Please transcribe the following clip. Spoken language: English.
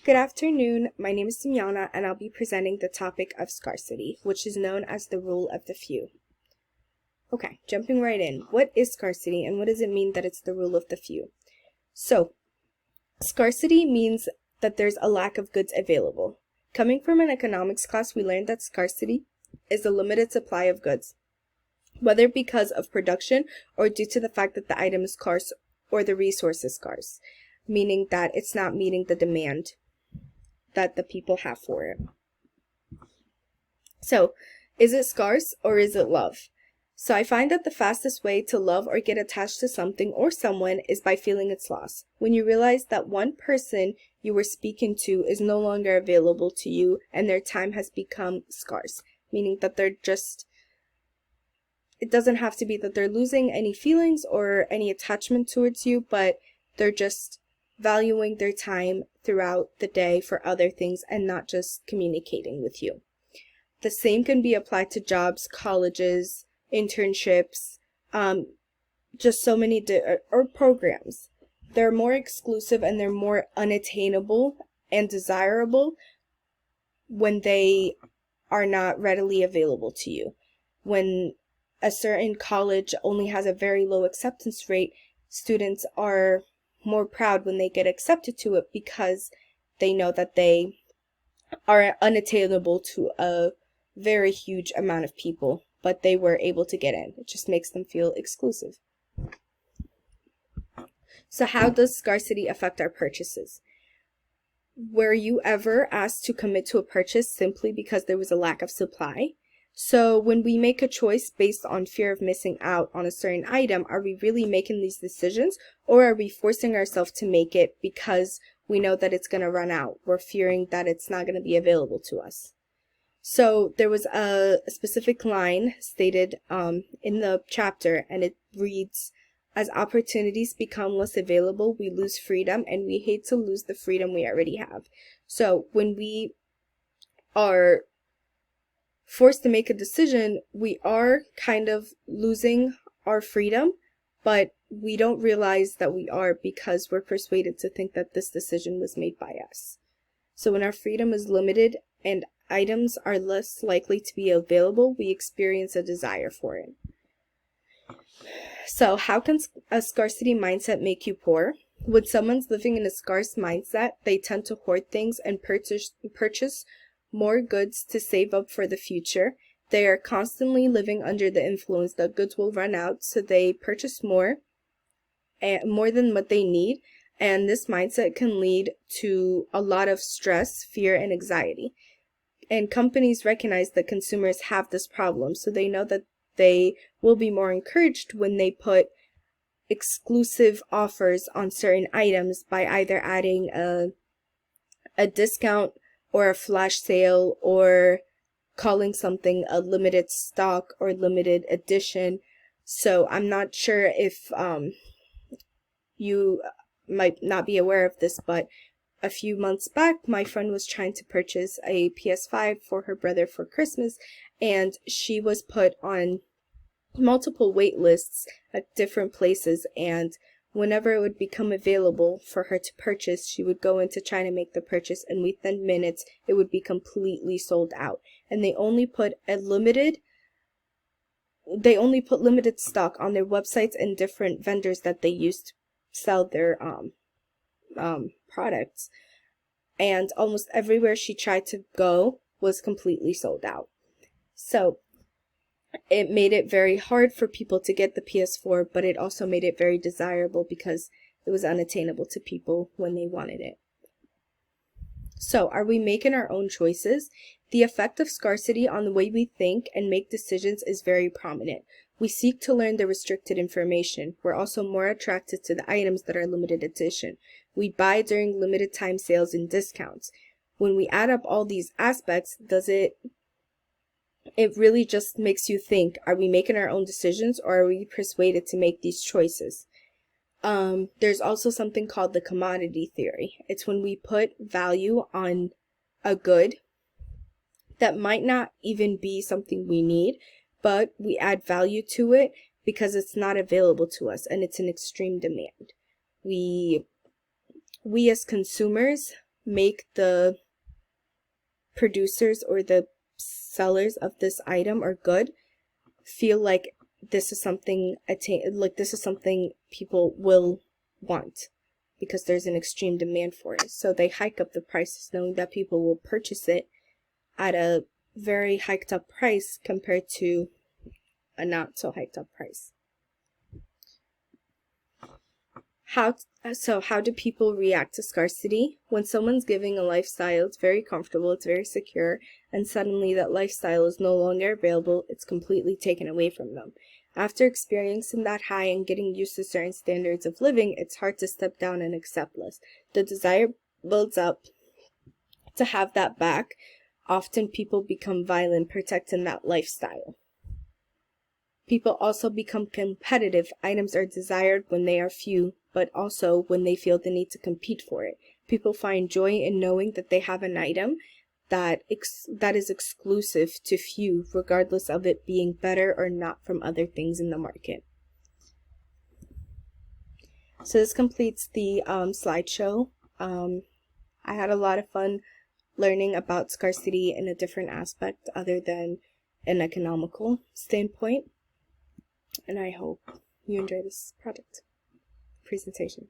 Good afternoon. My name is Simyana, and I'll be presenting the topic of scarcity, which is known as the rule of the few. Okay, jumping right in. What is scarcity, and what does it mean that it's the rule of the few? So, scarcity means that there's a lack of goods available. Coming from an economics class, we learned that scarcity is a limited supply of goods, whether because of production or due to the fact that the item is scarce or the resource is scarce, meaning that it's not meeting the demand that the people have for it. So, is it scarce or is it love? So I find that the fastest way to love or get attached to something or someone is by feeling its loss. When you realize that one person you were speaking to is no longer available to you and their time has become scarce, meaning that it doesn't have to be that they're losing any feelings or any attachment towards you, but they're just valuing their time throughout the day for other things and not just communicating with you. The same can be applied to jobs, colleges, internships, just so many or programs. They're more exclusive and they're more unattainable and desirable when they are not readily available to you. When a certain college only has a very low acceptance rate, students are more proud when they get accepted to it because they know that they are unattainable to a very huge amount of people, but they were able to get in. It just makes them feel exclusive. So how does scarcity affect our purchases? Were you ever asked to commit to a purchase simply because there was a lack of supply? So when we make a choice based on fear of missing out on a certain item, are we really making these decisions, or are we forcing ourselves to make it because we know that it's going to run out? We're fearing that it's not going to be available to us. So there was a specific line stated in the chapter, and it reads, "As opportunities become less available, we lose freedom, and we hate to lose the freedom we already have." So when we are forced to make a decision, we are kind of losing our freedom, but we don't realize that we are because we're persuaded to think that this decision was made by us. So when our freedom is limited and items are less likely to be available, we experience a desire for it. So how can a scarcity mindset make you poor? When someone's living in a scarce mindset, they tend to hoard things and purchase more goods to save up for the future. They are constantly living under the influence that goods will run out, so they purchase more than what they need, and this mindset can lead to a lot of stress, fear, and anxiety. And companies recognize that consumers have this problem, so they know that they will be more encouraged when they put exclusive offers on certain items by either adding a discount or a flash sale, or calling something a limited stock or limited edition. So I'm not sure if you might not be aware of this, but a few months back, my friend was trying to purchase a PS5 for her brother for Christmas, and she was put on multiple wait lists at different places, and whenever it would become available for her to purchase, she would go in to try to make the purchase, and within minutes it would be completely sold out. And they only put limited stock on their websites and different vendors that they used to sell their products, and almost everywhere she tried to go was completely sold out. So it made it very hard for people to get the PS4, but it also made it very desirable because it was unattainable to people when they wanted it. So, are we making our own choices? The effect of scarcity on the way we think and make decisions is very prominent. We seek to learn the restricted information. We're also more attracted to the items that are limited edition. We buy during limited time sales and discounts. When we add up all these aspects, it really just makes you think, are we making our own decisions, or are we persuaded to make these choices? There's also something called the commodity theory. It's when we put value on a good that might not even be something we need, but we add value to it because it's not available to us and it's an extreme demand. We as consumers make the producers or the sellers of this item or good feel like this is something this is something people will want because there's an extreme demand for it. So they hike up the prices knowing that people will purchase it at a very hiked up price compared to a not so hiked up price. How do people react to scarcity? When someone's giving a lifestyle, it's very comfortable, it's very secure, and suddenly that lifestyle is no longer available, it's completely taken away from them. After experiencing that high and getting used to certain standards of living, it's hard to step down and accept less. The desire builds up to have that back. Often people become violent protecting that lifestyle. People also become competitive. Items are desired when they are few, but also when they feel the need to compete for it. People find joy in knowing that they have an item that is exclusive to few, regardless of it being better or not from other things in the market. So this completes the slideshow. I had a lot of fun learning about scarcity in a different aspect other than an economical standpoint. And I hope you enjoy this presentation.